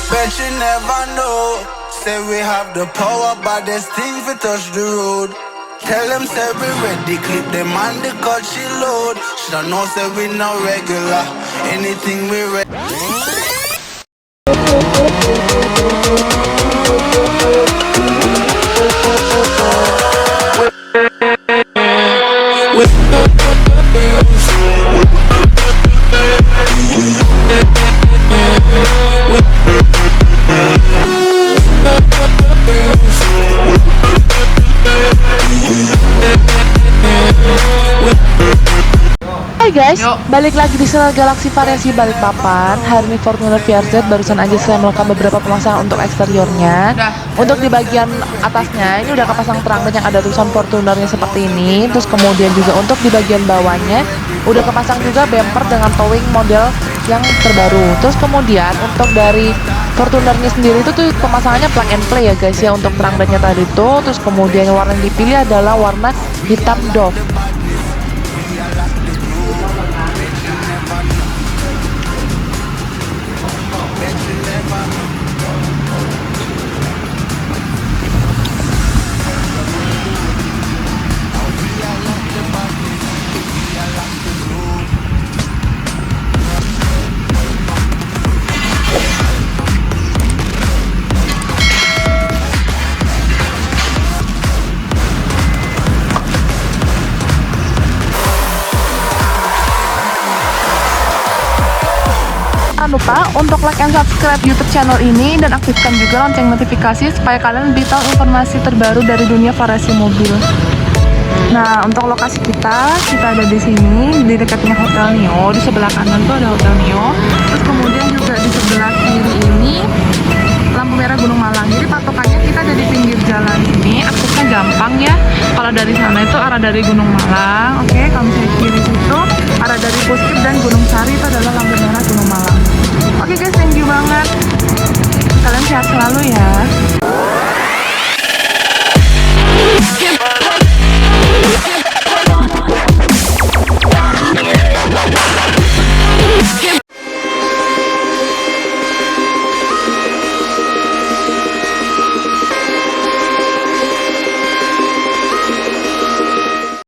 Bet you never know. Say we have the power, but there's things we touch the road. Tell them say we ready, clip them on the cut she load. Shoulda know say we no regular. Anything we ready. Hai guys, balik lagi di Sinar Galaksi Variasi Balikpapan. Hari ini Fortuner VRZ barusan aja saya melakukan beberapa pemasangan untuk eksteriornya. Untuk di bagian atasnya ini udah kepasang terang yang ada tulisan Fortunernya seperti ini. Terus kemudian juga untuk di bagian bawahnya udah kepasang juga bumper dengan towing model yang terbaru. Terus kemudian untuk dari Fortunernya sendiri itu tuh pemasangannya plug and play ya guys ya, untuk terang dan nyata itu. Terus kemudian warna yang dipilih adalah warna hitam doff. Jangan lupa untuk like and subscribe YouTube channel ini dan aktifkan juga lonceng notifikasi supaya kalian lebih tahu informasi terbaru dari dunia variasi mobil. Nah, untuk lokasi kita ada di sini di dekatnya Hotel Neo. Di sebelah kanan tuh ada Hotel Neo. Terus kemudian juga di sebelah kiri ini lampu merah Gunung Malang. Jadi patokannya kita ada di pinggir jalan ini, aksesnya gampang ya. Kalau dari sana itu arah dari Gunung Malang. Oke, kalau misalnya kiri situ arah dari Puskip dan Gunung Sari itu adalah lampu merah Gunung Malang. Oke guys, thank you banget. Kalian sehat selalu ya.